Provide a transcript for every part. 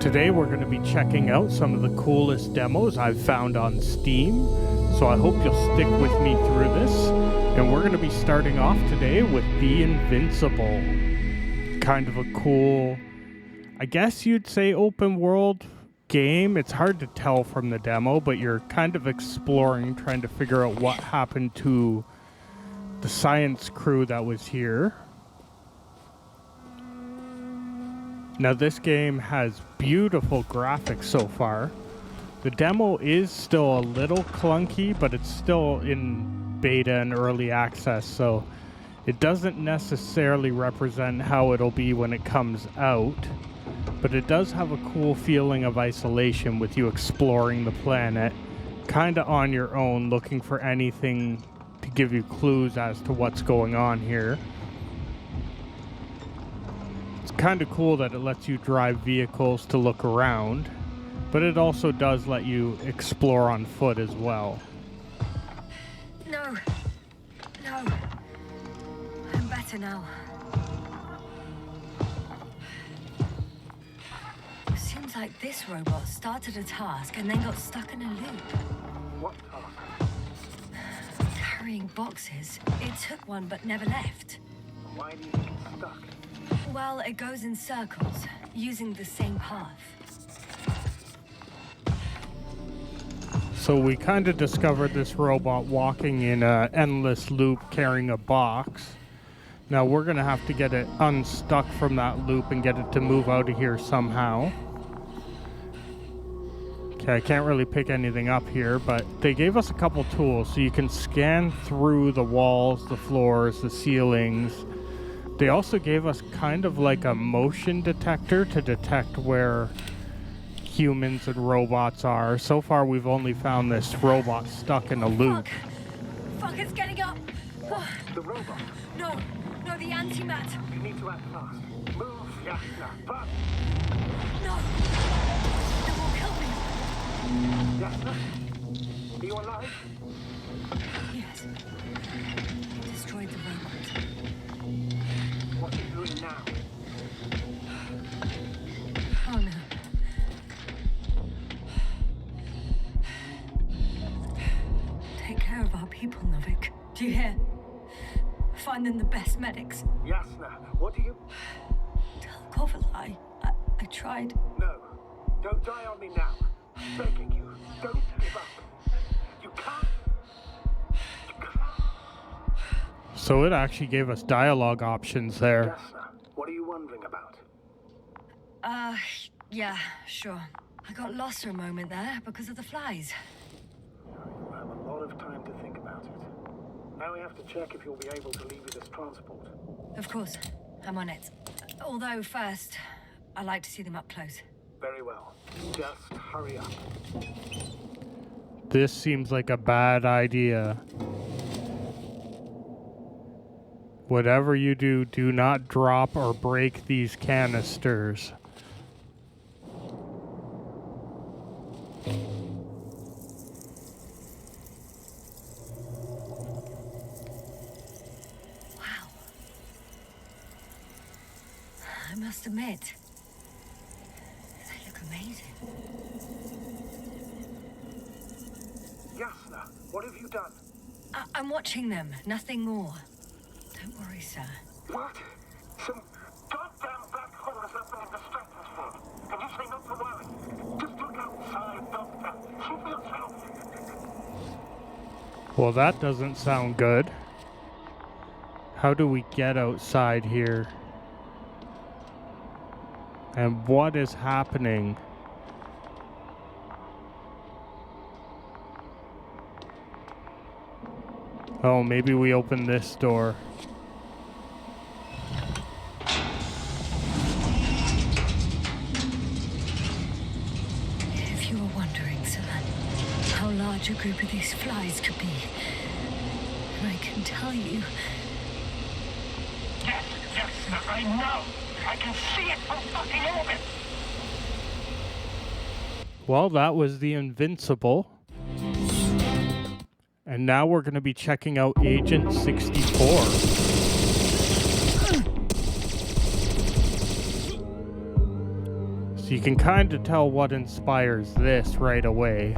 Today we're going to be checking out some of the coolest demos I've found on Steam, so I hope you'll stick with me through this. And we're going to be starting off today with the Invincible. Kind of a cool, I guess you'd say open world game. It's hard to tell from the demo, but you're kind of exploring, trying to figure out what happened to the science crew that was here. Now this game has beautiful graphics so far. The demo is still a little clunky, but it's still in beta and early access, so it doesn't necessarily represent how it'll be when it comes out. But it does have a cool feeling of isolation with you exploring the planet, kinda on your own, looking for anything to give you clues as to what's going on here. Kind of cool that it lets you drive vehicles to look around, but it also does let you explore on foot as well. No, I'm better now. Seems like this robot started a task and then got stuck in a loop. What task? Carrying boxes. It took one but never left. Why do you think it's stuck? Well, it goes in circles, using the same path. So we kind of discovered this robot walking in an endless loop carrying a box. Now we're going to have to get it unstuck from that loop and get it to move out of here somehow. Okay, I can't really pick anything up here, but they gave us a couple tools. So you can scan through the walls, the floors, the ceilings. They also gave us kind of like a motion detector to detect where humans and robots are. So far, we've only found this robot stuck in a loop. Fuck, it's getting up. The robot? No, the antimat. You need to act fast. Move, Yasna, but... No, it will kill me. Yasna? Are you alive? Yes. It destroyed the robot. What are you doing now? Oh no. Take care of our people, Novik. Do you hear? Find them the best medics. Yasna, what do you... Tell Koval I tried. No, don't die on me now. I'm begging you, don't give up. You can't. So it actually gave us dialogue options there. Yasna, what are you wondering about? Yeah, sure. I got lost for a moment there because of the flies. You'll have a lot of time to think about it. Now we have to check if you'll be able to leave it as transport. Of course, I'm on it. Although first, I like to see them up close. Very well. Just hurry up. This seems like a bad idea. Whatever you do, do not drop or break these canisters. Wow. I must admit, they look amazing. Yasna, what have you done? I'm watching them, nothing more. Don't worry, sir. What? Some goddamn black hole is opening the distractors for. And you say not to worry. Just look outside, Doctor. She feels healthy. Well, that doesn't sound good. How do we get outside here? And what is happening? Oh, maybe we open this door. If you were wondering, sir, how large a group of these flies could be, I can tell you. Yes, I know. I can see it from fucking orbit. Well, that was the Invincible. And now we're going to be checking out Agent 64. So So you can kind of tell what inspires this right away.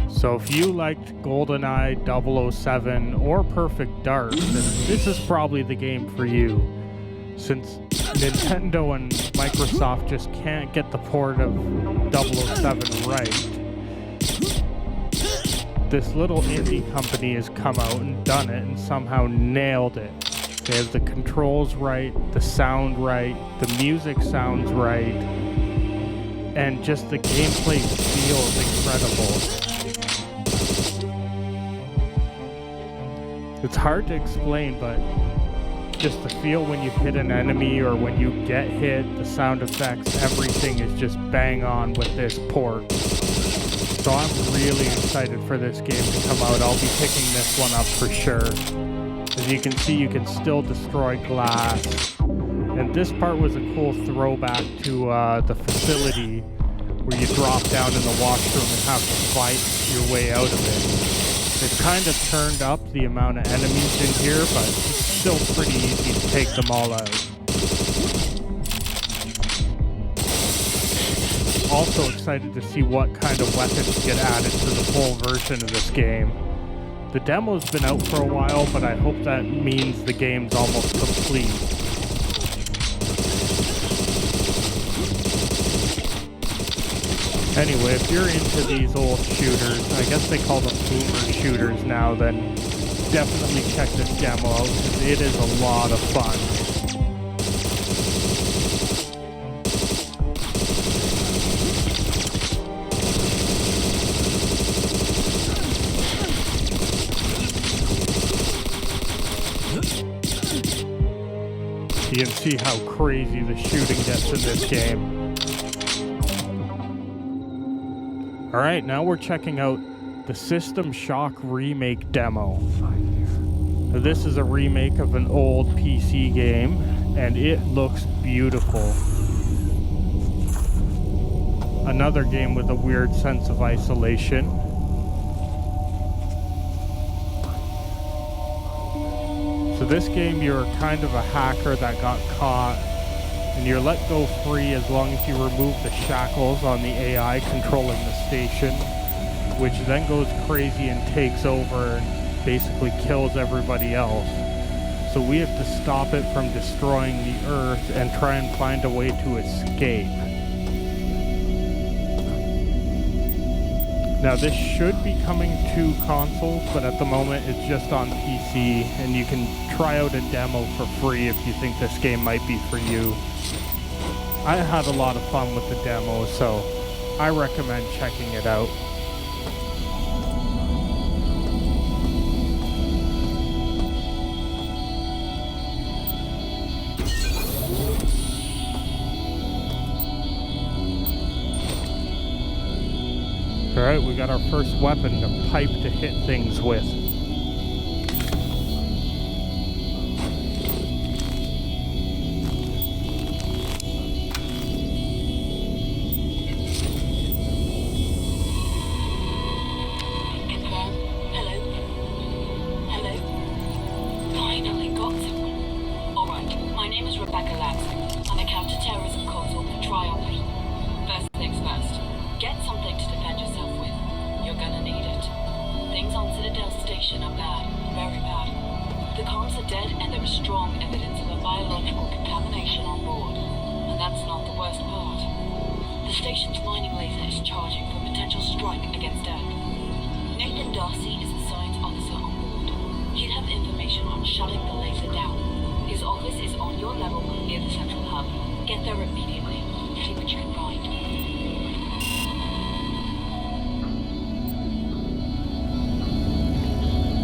So if you liked GoldenEye, 007, or Perfect Dark, then this is probably the game for you. Since Nintendo and Microsoft just can't get the port of 007 right, this little indie company has come out and done it and somehow nailed it. They have the controls right, the sound right, the music sounds right, and just the gameplay feels incredible. It's hard to explain, but just the feel when you hit an enemy or when you get hit, the sound effects, everything is just bang on with this port. So I'm really excited for this game to come out. I'll be picking this one up for sure. As you can see, you can still destroy glass. And this part was a cool throwback to the facility where you drop down in the washroom and have to fight your way out of it. They've kind of turned up the amount of enemies in here, but it's still pretty easy to take them all out. Also excited to see what kind of weapons get added to the full version of this game. The demo's been out for a while, but I hope that means the game's almost complete. Anyway, if you're into these old shooters, I guess they call them boomer shooters now, then definitely check this demo out, because it is a lot of fun. You can see how crazy the shooting gets in this game. Alright, now we're checking out the System Shock remake demo. Now, this is a remake of an old PC game, and it looks beautiful. Another game with a weird sense of isolation. So this game, you're kind of a hacker that got caught, and you're let go free as long as you remove the shackles on the AI controlling the station, which then goes crazy and takes over and basically kills everybody else. So we have to stop it from destroying the Earth and try and find a way to escape. Now this should be coming to consoles, but at the moment it's just on PC, and you can try out a demo for free if you think this game might be for you. I had a lot of fun with the demo, so I recommend checking it out. Alright, we got our first weapon, a pipe to hit things with.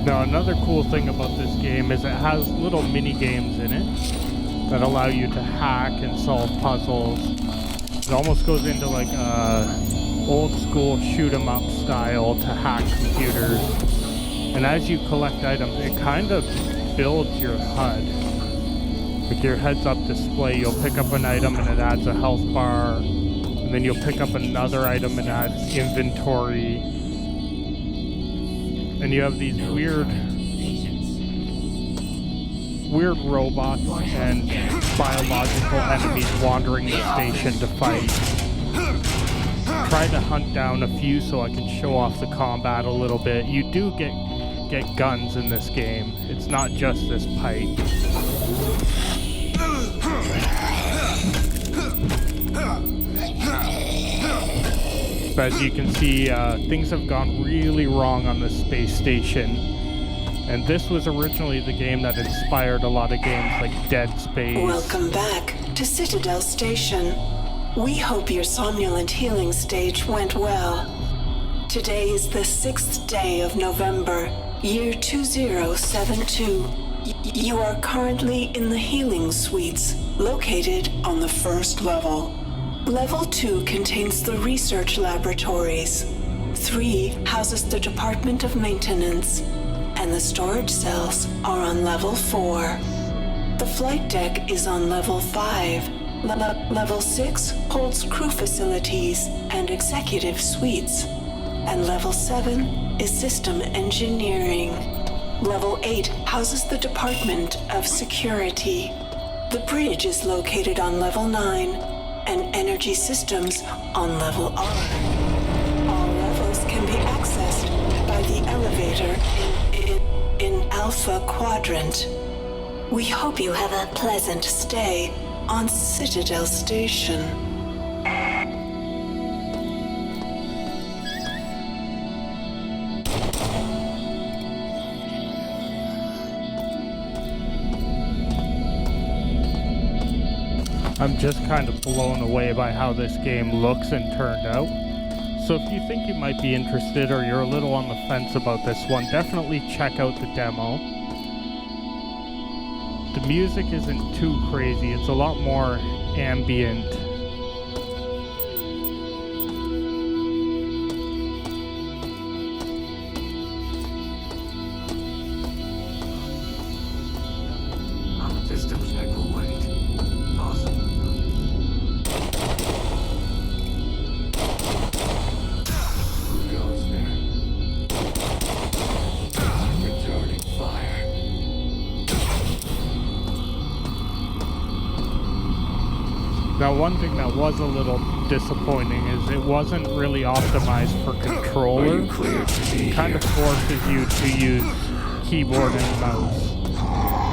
Now another cool thing about this game is it has little mini games in it that allow you to hack and solve puzzles. It almost goes into like a old school shoot 'em up style to hack computers. And as you collect items, it kind of builds your HUD. Like your heads-up display, you'll pick up an item and it adds a health bar, and then you'll pick up another item and adds inventory. And you have these weird weird robots and biological enemies wandering the station to fight. Try to hunt down a few so I can show off the combat a little bit. You do get guns in this game. It's not just this pipe. But as you can see, things have gone really wrong on the space station. And this was originally the game that inspired a lot of games like Dead Space. Welcome back to Citadel Station. We hope your somnolent healing stage went well. Today is the 6th day of November, year 2072. You are currently in the healing suites, located on the first level. Level 2 contains the research laboratories. 3 houses the Department of Maintenance, and the storage cells are on level 4. The flight deck is on level 5. Level 6 holds crew facilities and executive suites. And level 7 is system engineering. Level 8 houses the Department of Security. The bridge is located on level 9, and energy systems on level R. All levels can be accessed by the elevator in Alpha Quadrant. We hope you have a pleasant stay on Citadel Station. I'm just kind of blown away by how this game looks and turned out. So if you think you might be interested or you're a little on the fence about this one, definitely check out the demo. The music isn't too crazy, it's a lot more ambient. Systems check will wait. Awesome. Who goes there? Returning fire. Now one thing that was a little disappointing is it wasn't really optimized for controller. It kind of forces you to use keyboard and mouse.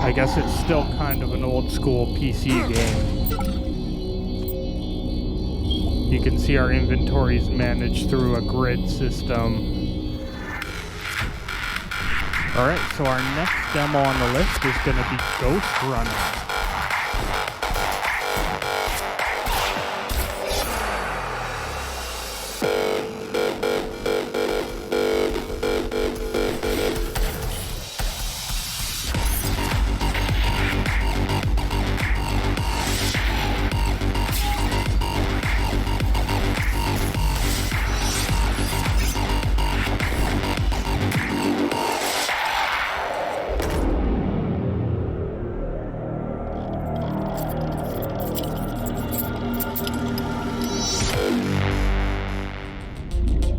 I guess it's still kind of an old school PC game. You can see our inventories managed through a grid system. Alright, so our next demo on the list is going to be Ghostrunner.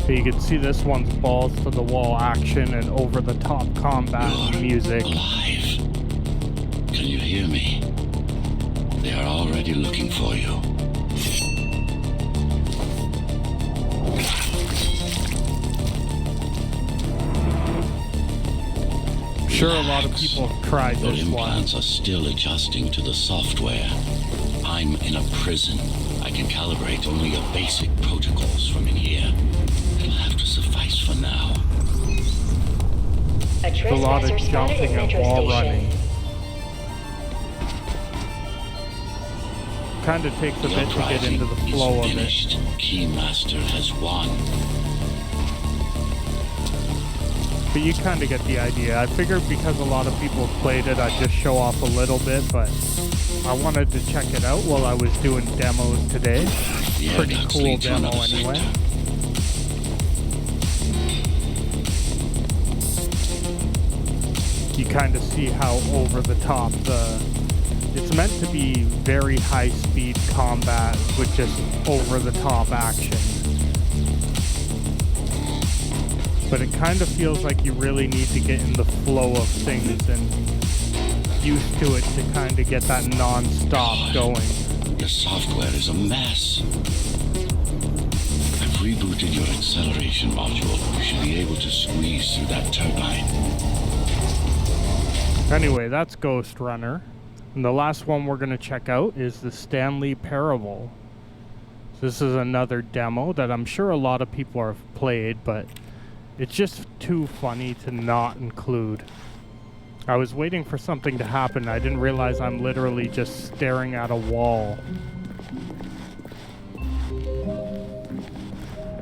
So you can see this one's balls to the wall action and over the top combat music. Alive. Can you hear me? They are already looking for you. Sure, a lot of people have tried Your this one. implants are still adjusting to the software. I'm in a prison. I can calibrate only your basic protocols from in here. It'll have to suffice for now. A lot of jumping and wall running. Kind of takes a bit to get into the flow of it. Keymaster has won. But you kind of get the idea. I figured because a lot of people have played it, I'd just show off a little bit, but I wanted to check it out while I was doing demos today. Pretty cool demo anyway. You kind of see how over the top it's meant to be very high speed combat with just over the top action. But it kind of feels like you really need to get in the flow of things and used to it to kind of get that non-stop going. Your software is a mess. I've rebooted your acceleration module. You should be able to squeeze through that turbine. Anyway, that's Ghostrunner. And the last one we're going to check out is the Stanley Parable. This is another demo that I'm sure a lot of people have played, but it's just too funny to not include. I was waiting for something to happen. I didn't realize I'm literally just staring at a wall.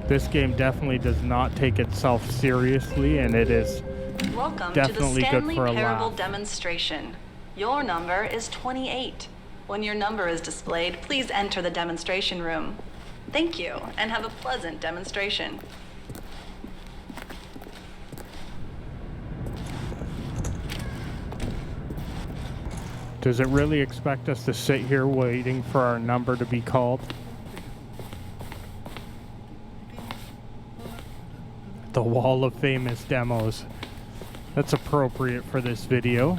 This game definitely does not take itself seriously, and it is Welcome definitely to the good Stanley for a Parable laugh. demonstration. Your number is 28. When your number is displayed, please enter the demonstration room. Thank you, and have a pleasant demonstration. Does it really expect us to sit here waiting for our number to be called? The wall of famous demos. That's appropriate for this video.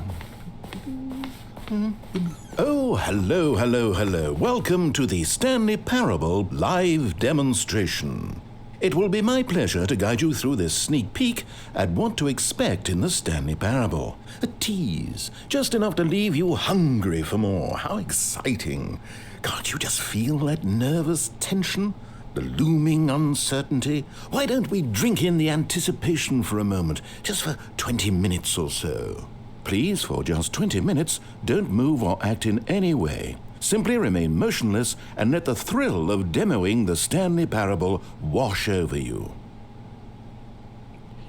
Oh, hello, hello, hello. Welcome to the Stanley Parable live demonstration. It will be my pleasure to guide you through this sneak peek at what to expect in the Stanley Parable. A tease, just enough to leave you hungry for more. How exciting. Can't you just feel that nervous tension? The looming uncertainty? Why don't we drink in the anticipation for a moment, just for 20 minutes or so? Please, for just 20 minutes, don't move or act in any way. Simply remain motionless and let the thrill of demoing the Stanley Parable wash over you.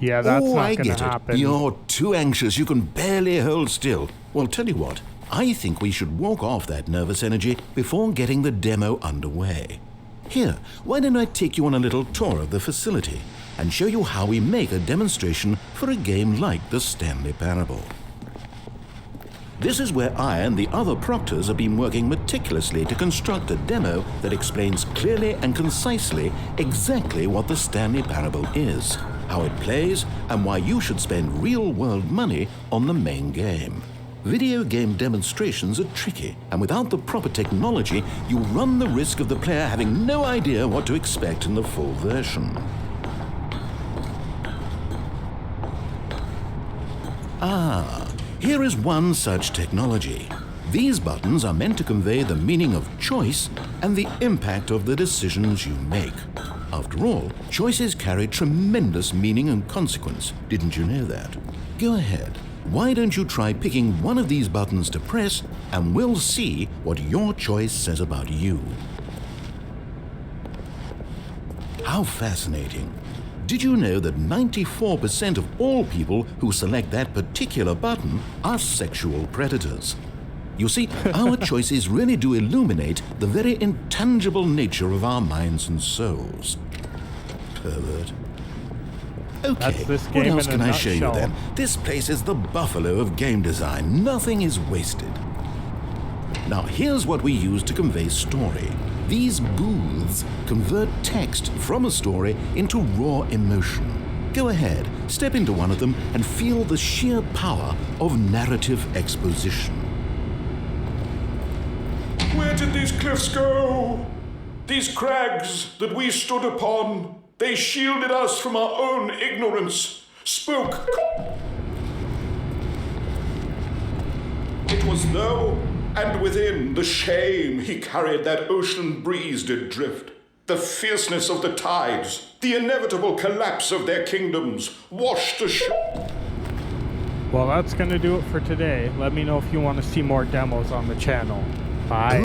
Yeah, that's oh, not I going get to it. happen. You're too anxious. You can barely hold still. Well, tell you what. I think we should walk off that nervous energy before getting the demo underway. Here, why don't I take you on a little tour of the facility and show you how we make a demonstration for a game like the Stanley Parable. This is where I and the other proctors have been working meticulously to construct a demo that explains clearly and concisely exactly what the Stanley Parable is, how it plays, and why you should spend real-world money on the main game. Video game demonstrations are tricky, and without the proper technology, you run the risk of the player having no idea what to expect in the full version. Here is one such technology. These buttons are meant to convey the meaning of choice and the impact of the decisions you make. After all, choices carry tremendous meaning and consequence. Didn't you know that? Go ahead. Why don't you try picking one of these buttons to press, and we'll see what your choice says about you. How fascinating. Did you know that 94% of all people who select that particular button are sexual predators? You see, our choices really do illuminate the very intangible nature of our minds and souls. Pervert. Okay, That's this what game else in a can I show you nutshell. then? This place is the buffalo of game design. Nothing is wasted. Now, here's what we use to convey story. These booths convert text from a story into raw emotion. Go ahead, step into one of them and feel the sheer power of narrative exposition. Where did these cliffs go? These crags that we stood upon, they shielded us from our own ignorance. Spook. It was though, and within the shame he carried that ocean breeze did drift. The fierceness of the tides, the inevitable collapse of their kingdoms, washed ashore. Well, that's going to do it for today. Let me know if you want to see more demos on the channel. Bye.